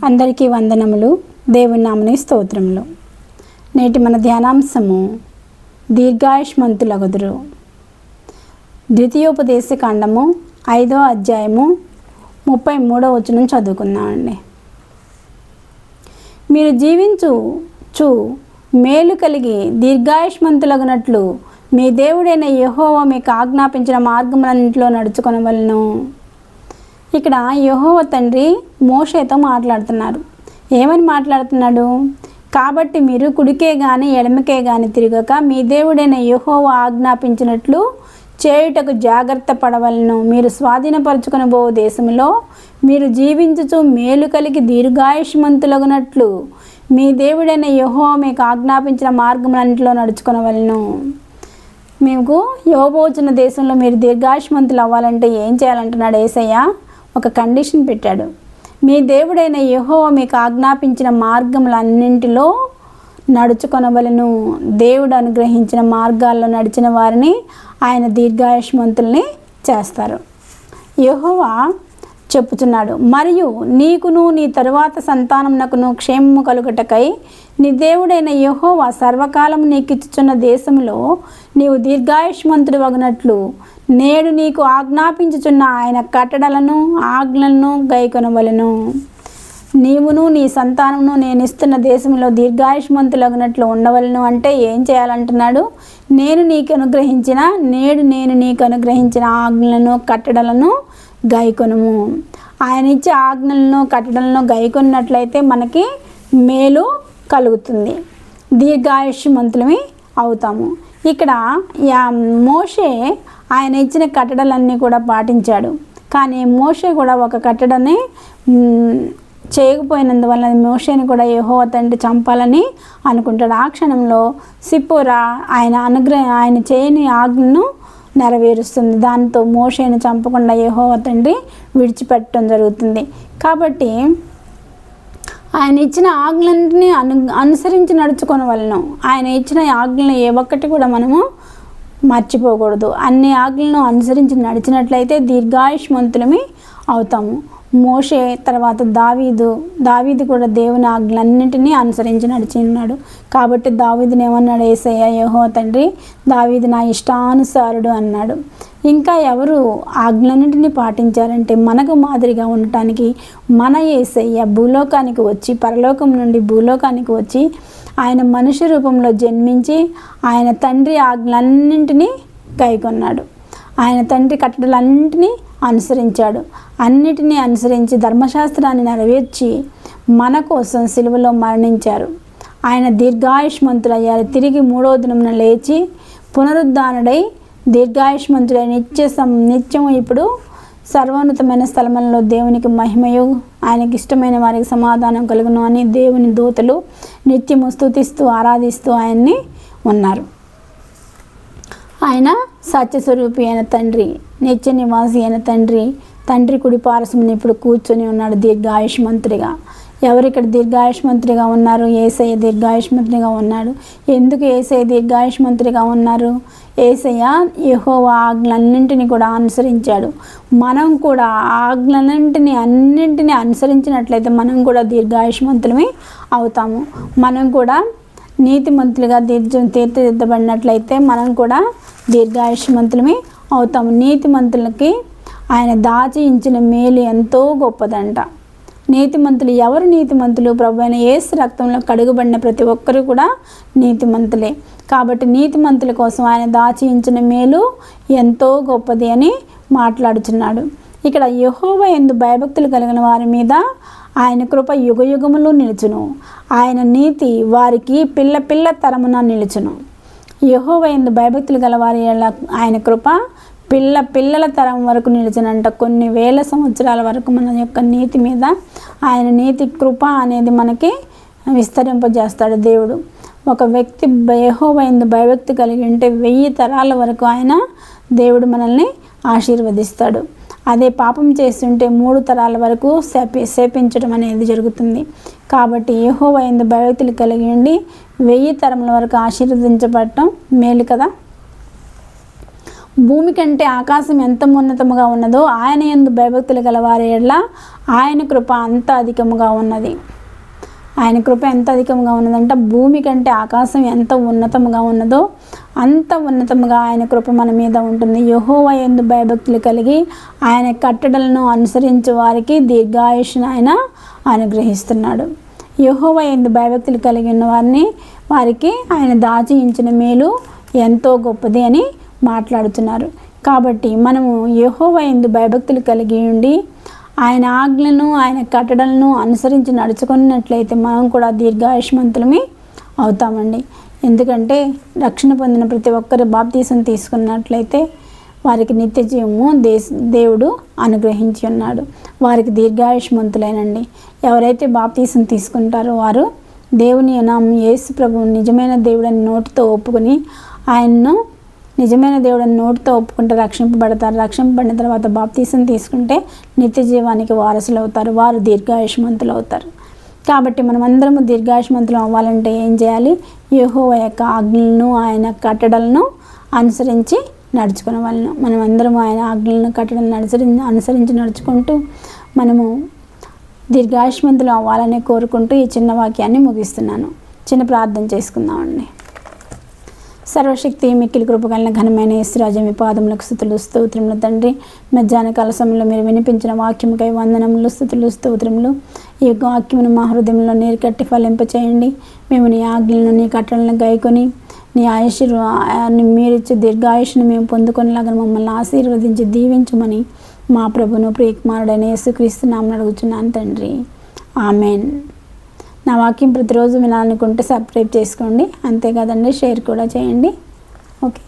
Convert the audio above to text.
అందరికీ వందనములు. దేవుని నామమున స్తోత్రములు. నేటి మన ధ్యానాంశము దీర్ఘాయుష్మంతులగుదురు. ద్వితీయోపదేశ కాండము 5వ అధ్యాయము 33వ వచనం చదువుకుందామండి. మీరు జీవించు మేలు కలిగి దీర్ఘాయుష్మంతులగునట్లు మీ దేవుడైన యెహోవా మీకు ఆజ్ఞాపించిన మార్గములన్నింటిలో నడుచుకొనవలెను. ఇక్కడ యెహోవా తండ్రి మోషేతో మాట్లాడుతున్నారు. ఏమని మాట్లాడుతున్నాడు? కాబట్టి మీరు కుడికే గాని ఎడమకే గాని తిరగక మీ దేవుడైన యెహోవా ఆజ్ఞాపించినట్లు చేయుటకు జాగ్రత్త పడవలను. మీరు స్వాధీనపరచుకొనబో దేశంలో మీరు జీవించుచు మేలు కలిగి దీర్ఘాయుష్మంతులగునట్లు మీ దేవుడైన యెహోవా మీకు ఆజ్ఞాపించిన మార్గములన్నింటిలో నడుచుకొనవలెను. మీకు ఇవ్వబోతున్న దేశంలో మీరు దీర్ఘాయుష్మంతులు అవ్వాలంటే ఏం చేయాలంటున్నాడు యేసయ్య? ఒక కండిషన్ పెట్టాడు. మీ దేవుడైన యెహోవా మీకు ఆజ్ఞాపించిన మార్గములన్నింటిలో నడుచుకొనవలెను. దేవుడు అనుగ్రహించిన మార్గాల్లో నడిచిన వారిని ఆయన దీర్ఘాయుష్మంతుల్ని చేస్తారు. యెహోవా చెప్పుచున్నాడు, మరియు నీకును నీ తరువాత సంతానమునకును క్షేమము కలుగుటకై నీ దేవుడైన యెహోవా సర్వకాలము నీకిచ్చుచున్న దేశంలో నీవు దీర్ఘాయుష్మంతుడు వగునట్లు నేడు నీకు ఆజ్ఞాపించుచున్న ఆయన కట్టడలను ఆజ్ఞలను గైకొనవలెను. నీవును నీ సంతానమును నేను ఇస్తున్న దేశంలో దీర్ఘాయుష్మంతులగునట్లు ఉండవలను. అంటే ఏం చేయాలంటున్నాడు? నేను నీకు అనుగ్రహించిన ఆజ్ఞలను కట్టడలను గైకొనుము. ఆయన ఇచ్చే ఆజ్ఞలను కట్టడలను గైకొన్నట్లయితే మనకి మేలు కలుగుతుంది, దీర్ఘాయుష్మంతులమి అవుతాము. ఇక్కడ మోషే ఆయన ఇచ్చిన కట్టడలన్నీ కూడా పాటించాడు. కానీ మోషే కూడా ఒక కట్టడని చేయకపోయినందువల్ల మోషేని కూడా యెహోవా తండ్రి చంపాలని అనుకుంటాడు. ఆ క్షణంలో సిప్పోరా ఆయన చేయని ఆజ్ఞను నెరవేరుస్తుంది. దాంతో మోషేని చంపకుండా యెహోవా తండ్రి విడిచిపెట్టడం జరుగుతుంది. కాబట్టి ఆయన ఇచ్చిన ఆజ్ఞలన్నింటినీ అనుసరించి నడుచుకొనవలెను. ఆయన ఇచ్చిన ఆజ్ఞలు ఏ ఒక్కటి కూడా మనము మర్చిపోకూడదు. అన్ని ఆజ్ఞలను అనుసరించి నడిచినట్లయితే దీర్ఘాయుష్మంతులమి అవుతాము. మోషే తర్వాత దావీదు కూడా దేవుని ఆజ్ఞలన్నింటినీ అనుసరించి నడిచి ఉన్నాడు. కాబట్టి దావీదుని ఏమన్నాడు యేసయ్య? యెహోవా తండ్రి దావీదు నా ఇష్టానుసారుడు అన్నాడు. ఇంకా ఎవరు ఆజ్ఞలన్నింటినీ పాటించారంటే మనకు మాదిరిగా ఉండటానికి మన యేసయ్య భూలోకానికి వచ్చి, పరలోకం నుండి భూలోకానికి వచ్చి ఆయన మనుష్య రూపంలో జన్మించి ఆయన తండ్రి ఆజ్ఞలన్నింటినీ గైకొన్నాడు. ఆయన తండ్రి కట్టడలన్నింటినీ అనుసరించాడు. అన్నిటినీ అనుసరించి ధర్మశాస్త్రాన్ని నెరవేర్చి మన కోసం సిలువలో మరణించారు. ఆయన దీర్ఘాయుష్మంతుడయ్యారు. తిరిగి 3వ దినమున లేచి పునరుద్ధానుడై దీర్ఘాయుష్మంతుడై నిత్యము ఇప్పుడు సర్వోన్నతమైన స్థలములలో దేవునికి మహిమయు ఆయనకి ఇష్టమైన వారికి సమాధానం కలుగును అని దేవుని దూతలు నిత్యము స్తుతిస్తూ ఆరాధిస్తూ ఆయన్ని ఉన్నారు. ఆయన సత్యస్వరూపి అయిన తండ్రి, నిత్య నివాసి అయిన తండ్రి కుడి పార్శ్వమున ఇప్పుడు కూర్చొని ఉన్నాడు దీర్ఘాయుష్మంతుడిగా. ఎవరు ఇక్కడ దీర్ఘాయుష్మంతుడిగా ఉన్నారు? యేసయ్య దీర్ఘాయుష్మంతుడిగా ఉన్నాడు. ఎందుకు యేసయ్య దీర్ఘాయుష్మంతుడిగా ఉన్నారు? యేసయ్య యెహోవా ఆజ్ఞలన్నింటినీ కూడా అనుసరించాడు. మనం కూడా అన్నింటినీ అనుసరించినట్లయితే మనం కూడా దీర్ఘాయుష్మంతులమే అవుతాము. మనం కూడా నీతిమంతులుగా తీర్చిదిద్దబడినట్లయితే మనం కూడా దీర్ఘాయుష్మంతులమే అవుతాము. నీతిమంతులకి ఆయన దాచి ఉంచిన మేలు ఎంతో గొప్పదంట. ఎవరు నీతిమంతులు? ప్రభువైన యేసు రక్తంలో కడుగుబడిన ప్రతి ఒక్కరు కూడా నీతిమంతులే. కాబట్టి నీతిమంతుల కోసం ఆయన దాచి ఉంచిన మేలు ఎంతో గొప్పది అని మాట్లాడుచున్నాడు. ఇక్కడ యెహోవా యందు భయభక్తులు కలిగిన వారి మీద ఆయన కృప యుగయుగములు నిలుచును. ఆయన నీతి వారికి పిల్ల తరమున నిలుచును. యెహోవా యందు భయభక్తులు గల వారి ఆయన కృప పిల్లల తరం వరకు నిలిచినంట. కొన్ని వేల సంవత్సరాల వరకు మన యొక్క నీతి మీద ఆయన నీతి కృప అనేది మనకి విస్తరింపజేస్తాడు దేవుడు. ఒక వ్యక్తి యెహోవా యందు భయభక్తి కలిగి ఉంటే 1000 తరాల వరకు ఆయన దేవుడు మనల్ని ఆశీర్వదిస్తాడు. అదే పాపం చేస్తుంటే 3 తరాల వరకు శపించడం అనేది జరుగుతుంది. కాబట్టి యెహోవా యందు భయభక్తులు కలిగి ఉండి 1000 తరముల వరకు ఆశీర్వదించబడటం మేలు కదా. భూమి కంటే ఆకాశం ఎంత ఉన్నతముగా ఉన్నదో ఆయన యందు భయభక్తులు గల వారి ఎడల ఆయన కృప అంత అధికముగా ఉన్నది. ఆయన కృప ఎంత అధికంగా ఉన్నదంటే భూమి కంటే ఆకాశం ఎంత ఉన్నతముగా ఉన్నదో అంత ఉన్నతముగా ఆయన కృప మన మీద ఉంటుంది. యెహోవా యందు భయభక్తులు కలిగి ఆయన కట్టడలను అనుసరించే వారికి దీర్ఘాయుష్ను ఆయన అనుగ్రహిస్తున్నాడు. యెహోవా యందు భయభక్తులు కలిగి ఉన్న వారికి ఆయన దాచి ఉంచిన మేలు ఎంతో గొప్పది అని మాట్లాడుతున్నారు. కాబట్టి మనము యెహోవా యందు భయభక్తులు కలిగి ఉండి ఆయన ఆజ్ఞలను ఆయన కట్టడలను అనుసరించి నడుచుకున్నట్లయితే మనం కూడా దీర్ఘాయుష్మంతులమే అవుతామండి. ఎందుకంటే రక్షణ పొందిన ప్రతి ఒక్కరు బాప్తీసం తీసుకున్నట్లయితే వారికి నిత్య జీవము దేవుడు అనుగ్రహించి ఉన్నాడు. వారికి దీర్ఘాయుష్మంతులేనండి. ఎవరైతే బాప్తీసం తీసుకుంటారో వారు దేవుని నామం యేసు ప్రభువు నిజమైన దేవుడని నోటితో ఒప్పుకొని ఆయన్ను నిజమైన దేవుడని నోటితో ఒప్పుకుంటే రక్షింపబడతారు. రక్షింపబడిన తర్వాత బాప్తీసం తీసుకుంటే నిత్య జీవానికి వారసులు అవుతారు. వారు దీర్ఘాయుష్మంతులు అవుతారు. కాబట్టి మనం అందరము దీర్ఘాయుష్మంతులు అవ్వాలంటే ఏం చేయాలి? యెహోవా యొక్క ఆజ్ఞలను ఆయన కట్టడలను అనుసరించి నడుచుకునే వాళ్ళను మనం అందరం ఆయన ఆజ్ఞలను కట్టడలను అనుసరించి నడుచుకుంటూ మనము దీర్ఘాయుష్మంతులు అవ్వాలని కోరుకుంటూ ఈ చిన్న వాక్యాన్ని ముగిస్తున్నాను. చిన్న ప్రార్థన చేసుకుందామండి. సర్వశక్తి మిక్కిలి కృపగలిగిన ఘనమైన యేసురాజు మీ పాదములకు స్తుతులు స్తోత్రములు తండ్రి. మధ్యాహ్న కాల సమయంలో మీరు వినిపించిన వాక్యముకై వందనములు స్తుతులు స్తోత్రములు. ఈ వాక్యమును మా హృదయంలో నీరు కట్టి ఫలింపచేయండి. మేము నీ ఆజ్ఞలను నీ కట్టడలను గైకొని నీ మీరిచ్చే దీర్ఘాయుష్ను మేము పొందుకునేలాగా మమ్మల్ని ఆశీర్వదించి దీవించమని మా ప్రభును ప్రియకుమారుడైన యేసుక్రీస్తు నామమున అడుగుచున్నాను తండ్రి. ఆమెన్. నా వాక్యం ప్రతిరోజు వినాలనుకుంటే సబ్స్క్రైబ్ చేసుకోండి. అంతే కదండి, షేర్ కూడా చేయండి. ఓకే.